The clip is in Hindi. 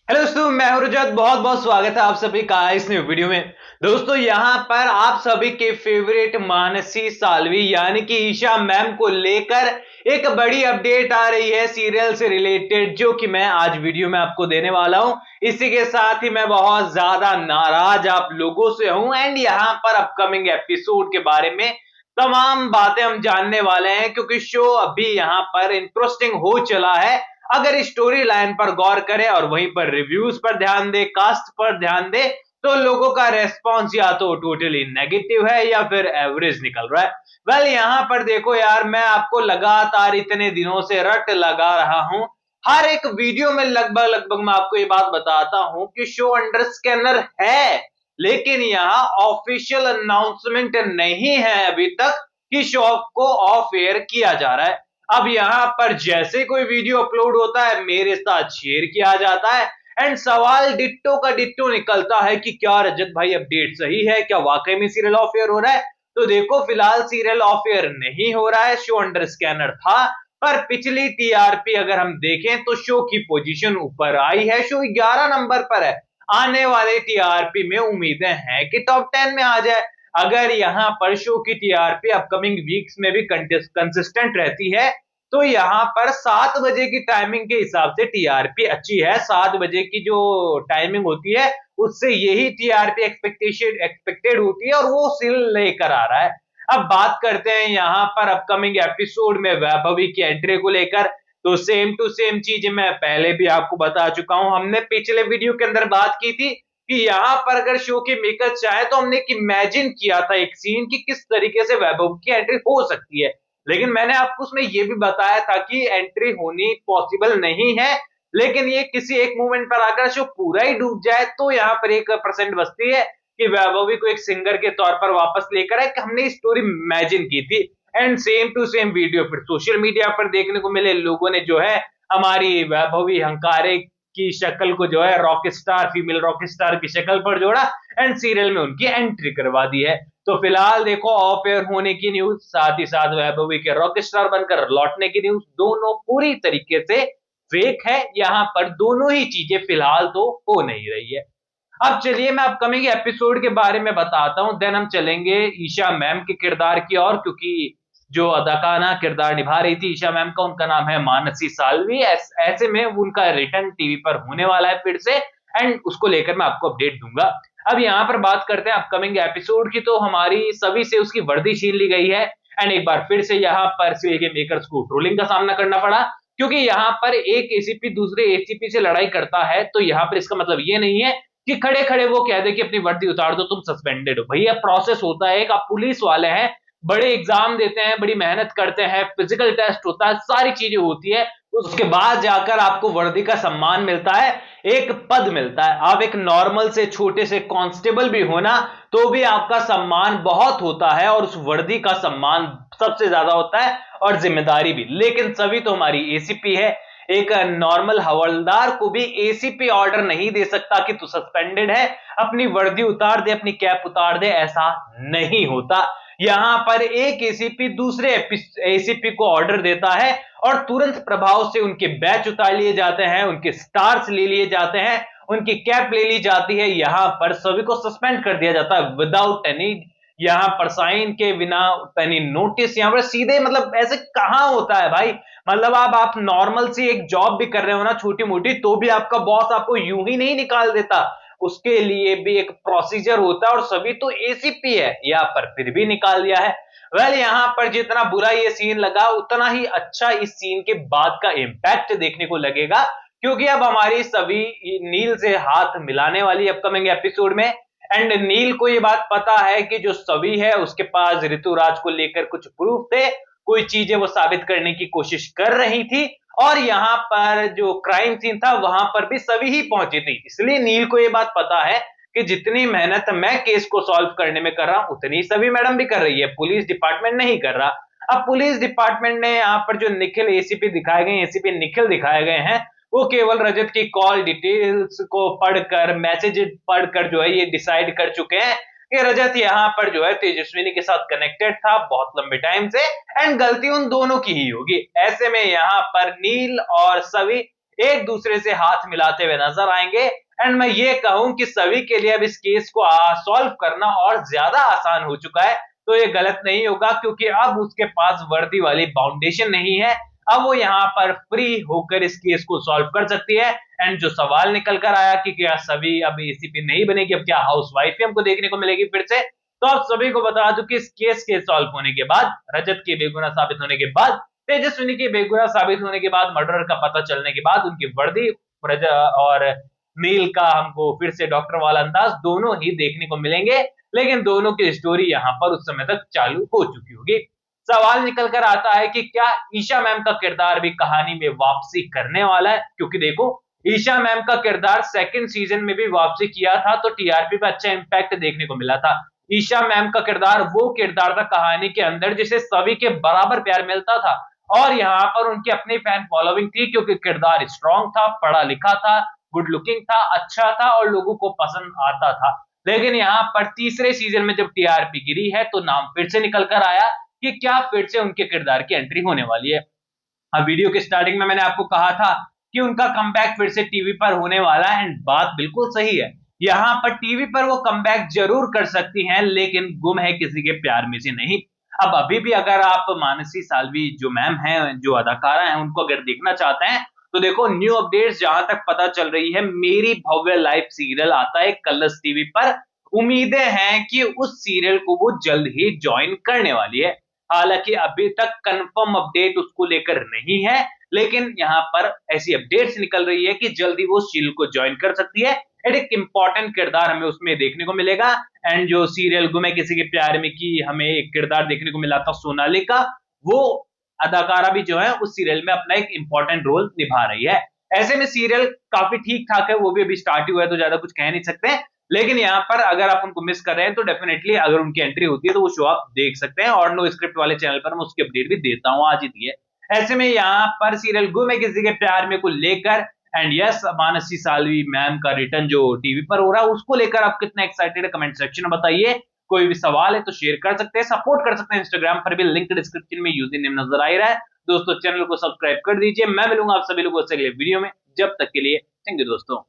हेलो दोस्तों, मैं हूं रजत। बहुत बहुत स्वागत है आप सभी का इस न्यू वीडियो में। दोस्तों, यहां पर आप सभी के फेवरेट मानसी साल्वी यानी कि ईशा मैम को लेकर एक बड़ी अपडेट आ रही है सीरियल से रिलेटेड, जो कि मैं आज वीडियो में आपको देने वाला हूं। इसी के साथ ही मैं बहुत ज्यादा नाराज आप लोगों से हूं एंड यहां पर अपकमिंग एपिसोड के बारे में तमाम बातें हम जानने वाले हैं, क्योंकि शो अभी यहां पर इंटरेस्टिंग हो चला है। अगर स्टोरी लाइन पर गौर करें और वहीं पर रिव्यूज पर ध्यान दे, कास्ट पर ध्यान दे, तो लोगों का रेस्पॉन्स या तो टोटली नेगेटिव है या फिर एवरेज निकल रहा है। वेल, यहाँ पर देखो यार, मैं आपको लगातार इतने दिनों से रट लगा रहा हूं। हर एक वीडियो में लगभग लगभग मैं आपको ये बात बताता हूं कि शो अंडर स्कैनर है, लेकिन यहाँ ऑफिशियल अनाउंसमेंट नहीं है अभी तक कि शो को ऑफ एयर किया जा रहा है। अब यहाँ पर जैसे कोई वीडियो अपलोड होता है, मेरे साथ शेयर किया जाता है एंड सवाल डिट्टो का डिट्टो निकलता है कि क्या रजत भाई अपडेट सही है, क्या वाकई में सीरियल ऑफ एयर हो रहा है। तो देखो, फिलहाल सीरियल ऑफ एयर नहीं हो रहा है, शो अंडर स्कैनर था। पर पिछली टीआरपी अगर हम देखें तो शो की पोजीशन ऊपर आई है, शो 11 नंबर पर है। आने वाले टीआरपी में उम्मीदें हैं कि टॉप 10 में आ जाए। अगर यहाँ पर शो की टीआरपी अपकमिंग वीक्स में भी कंसिस्टेंट रहती है, तो यहाँ पर 7 बजे की टाइमिंग के हिसाब से टीआरपी अच्छी है। 7 बजे की जो टाइमिंग होती है, उससे यही टीआरपी एक्सपेक्टेड होती है और वो सील लेकर आ रहा है। अब बात करते हैं यहाँ पर अपकमिंग एपिसोड में वैभवी की एंट्री को लेकर। तो सेम टू सेम चीज मैं पहले भी आपको बता चुका हूं। हमने पिछले वीडियो के अंदर बात की थी कि यहाँ पर अगर शो के मेकर चाहे तो हमने इमेजिन किया था एक सीन कि किस तरीके से वैभव की एंट्री हो सकती है। लेकिन मैंने आपको उसमें यह भी बताया था कि एंट्री होनी पॉसिबल नहीं है, लेकिन ये किसी एक मोमेंट पर आकर शो पूरा ही डूब जाए तो यहाँ पर 1% बचती है कि वैभवी को एक सिंगर के तौर पर वापस लेकर आए। हमने स्टोरी इमेजिन की थी and same to same video फिर सोशल मीडिया पर देखने को मिले। लोगों ने जो है हमारी वैभवी हंकारे की शक्ल को जो है rock star, female rock star की शक्ल पर जोड़ा एंड सीरियल में उनकी एंट्री करवा दी है। तो फिलहाल देखो, ऑफ एयर होने की न्यूज, साथ ही साथ वैभवी के रॉक स्टार बनकर लौटने की न्यूज, दोनों पूरी तरीके से फेक है। यहाँ पर दोनों ही चीजें फिलहाल तो हो नहीं रही है। अब चलिए मैं अपकमिंग एपिसोड के बारे में बताता हूं, देन हम चलेंगे ईशा मैम के किरदार की ओर, क्योंकि जो अदाकारा किरदार निभा रही थी ईशा मैम का, उनका नाम है मानसी साल्वी। ऐसे में उनका रिटर्न टीवी पर होने वाला है फिर से एंड उसको लेकर मैं आपको अपडेट दूंगा। अब यहाँ पर बात करते हैं अपकमिंग एपिसोड की। तो हमारी सभी से उसकी वर्दी छीन ली गई है एंड एक बार फिर से यहाँ पर सीरियल के मेकर्स को ट्रोलिंग का सामना करना पड़ा, क्योंकि यहाँ पर एक एसीपी दूसरे एसीपी से लड़ाई करता है तो यहाँ पर इसका मतलब ये नहीं है कि खड़े खड़े वो कह दे कि अपनी वर्दी उतार दो, तुम सस्पेंडेड हो। भैया, प्रोसेस होता है, एक आप पुलिस वाले हैं, बड़े एग्जाम देते हैं, बड़ी मेहनत करते हैं, फिजिकल टेस्ट होता है, सारी चीजें होती है, उसके बाद जाकर आपको वर्दी का सम्मान मिलता है, एक पद मिलता है। आप एक नॉर्मल से छोटे से कांस्टेबल भी हो ना, तो भी आपका सम्मान बहुत होता है और उस वर्दी का सम्मान सबसे ज्यादा होता है और जिम्मेदारी भी। लेकिन सभी तो हमारी एसीपी है, एक नॉर्मल हवलदार को भी एसीपी ऑर्डर नहीं दे सकता कि तू सस्पेंडेड है, अपनी वर्दी उतार दे, अपनी कैप उतार दे, ऐसा नहीं होता। यहां पर एक एसीपी दूसरे एसीपी को ऑर्डर देता है और तुरंत प्रभाव से उनके बैच उतार लिए जाते हैं, उनके स्टार्स ले लिए जाते हैं, उनकी कैप ले ली जाती है। यहां पर सभी को सस्पेंड कर दिया जाता है विदाउट एनी, यहां पर साइन के बिना एनी नोटिस। यहां पर सीधे, मतलब ऐसे कहां होता है भाई। मतलब आप नॉर्मल सी एक जॉब भी कर रहे हो ना, छोटी मोटी, तो भी आपका बॉस आपको यूं ही नहीं निकाल देता, उसके लिए भी एक प्रोसीजर होता है और सभी तो एसीपी है, यहाँ पर फिर भी निकाल दिया है। वेल, यहाँ पर जितना बुरा ये सीन लगा, उतना ही अच्छा इस सीन के बाद का इंपैक्ट देखने को लगेगा, क्योंकि अब हमारी सभी नील से हाथ मिलाने वाली अपकमिंग एपिसोड में। एंड नील को ये बात पता है कि जो सभी है उसके पास ऋतुराज को लेकर कुछ प्रूफ थे, कोई चीजें वो साबित करने की कोशिश कर रही थी, और यहाँ पर जो क्राइम सीन था वहां पर भी सभी ही पहुंची थी। इसलिए नील को ये बात पता है कि जितनी मेहनत मैं केस को सॉल्व करने में कर रहा हूं, उतनी सभी मैडम भी कर रही है, पुलिस डिपार्टमेंट नहीं कर रहा। अब पुलिस डिपार्टमेंट ने यहाँ पर जो निखिल एसीपी दिखाए गए, एसीपी निखिल दिखाए गए हैं, वो केवल रजत की कॉल डिटेल्स को पढ़कर, मैसेज पढ़कर जो है ये डिसाइड कर चुके हैं कि रजत यहाँ पर जो है तेजस्विनी के साथ कनेक्टेड था बहुत लंबे टाइम से एंड गलती उन दोनों की ही होगी। ऐसे में यहाँ पर नील और सभी एक दूसरे से हाथ मिलाते हुए नजर आएंगे। एंड मैं ये कहूं कि सभी के लिए अब इस केस को सॉल्व करना और ज्यादा आसान हो चुका है, तो ये गलत नहीं होगा, क्योंकि अब उसके पास वर्दी वाली फाउंडेशन नहीं है। अब वो यहाँ पर फ्री होकर इस केस को सॉल्व कर सकती है। एंड जो सवाल निकल कर आया कि क्या सभी अब एसीपी नहीं बनेगी, अब क्या हाउसवाइफ ही हमको देखने को मिलेगी फिर से, तो आप सभी को बता दूं कि इस केस के सॉल्व होने के बाद, रजत के बेगुनाह साबित होने के बाद, तेजस्विनी के बेगुनाह साबित होने के बाद, मर्डर का पता चलने के बाद, उनकी वर्दी और नील का हमको फिर से डॉक्टर वाला अंदाज दोनों ही देखने को मिलेंगे। लेकिन दोनों की स्टोरी यहाँ पर उस समय तक चालू हो चुकी होगी। सवाल निकल कर आता है कि क्या ईशा मैम का किरदार भी कहानी में वापसी करने वाला है, क्योंकि देखो ईशा मैम का किरदार सेकंड सीजन में भी वापसी किया था तो टीआरपी पे अच्छा इंपैक्ट देखने को मिला था। ईशा मैम का किरदार वो किरदार था कहानी के अंदर जिसे सभी के बराबर प्यार मिलता था, और यहाँ पर उनकी अपनी फैन फॉलोइंग थी, क्योंकि किरदार स्ट्रॉन्ग था, पढ़ा लिखा था, गुड लुकिंग था, अच्छा था और लोगों को पसंद आता था। लेकिन यहाँ पर तीसरे सीजन में जब टीआरपी गिरी है तो नाम फिर से निकल कर आया कि क्या फिर से उनके किरदार की एंट्री होने वाली है। अब वीडियो के स्टार्टिंग में मैंने आपको कहा था कि उनका कमबैक फिर से टीवी पर होने वाला है, एंड बात बिल्कुल सही है। यहाँ पर टीवी पर वो कमबैक जरूर कर सकती हैं, लेकिन गुम है किसी के प्यार में से नहीं। अब अभी भी अगर आप मानसी साल्वी जो मैम हैं, जो अदाकारा हैं, उनको अगर देखना चाहते हैं तो देखो न्यू अपडेट्स जहां तक पता चल रही है, मेरी भव्य लाइफ सीरियल आता है कलर्स टीवी पर। उम्मीदें हैं कि उस सीरियल को वो जल्द ही ज्वाइन करने वाली है। हालांकि अभी तक कंफर्म अपडेट उसको लेकर नहीं है, लेकिन यहाँ पर ऐसी अपडेट्स निकल रही है कि जल्दी वो सीरियल को ज्वाइन कर सकती है। एक इंपॉर्टेंट किरदार हमें उसमें देखने को मिलेगा। एंड जो सीरियल गुम है किसी के प्यार में की हमें एक किरदार देखने को मिला था सोनाली का, वो अदाकारा भी जो है उस सीरियल में अपना एक इंपॉर्टेंट रोल निभा रही है। ऐसे में सीरियल काफी ठीक ठाक है, वो भी अभी स्टार्ट हुआ है तो ज्यादा कुछ कह नहीं सकते, लेकिन यहाँ पर अगर आप उनको मिस कर रहे हैं तो डेफिनेटली अगर उनकी एंट्री होती है तो वो शो आप देख सकते हैं, और नो स्क्रिप्ट वाले चैनल पर मैं उसकी अपडेट भी देता हूँ, आज ही दी है। ऐसे में यहाँ पर सीरियल गुम है किसी के प्यार में को लेकर, and yes Mansi Salvi ma'am का रिटर्न जो टीवी पर हो रहा है उसको लेकर आप कितना एक्साइटेड है कमेंट सेक्शन में बताइए। कोई भी सवाल है तो शेयर कर सकते हैं, सपोर्ट कर सकते हैं, इंस्टाग्राम पर भी लिंक डिस्क्रिप्शन में यूजर नेम नजर आ रहा है। दोस्तों चैनल को सब्सक्राइब कर दीजिए। मैं मिलूंगा आप सभी लोगों से अगले वीडियो में, जब तक के लिए थैंक यू दोस्तों।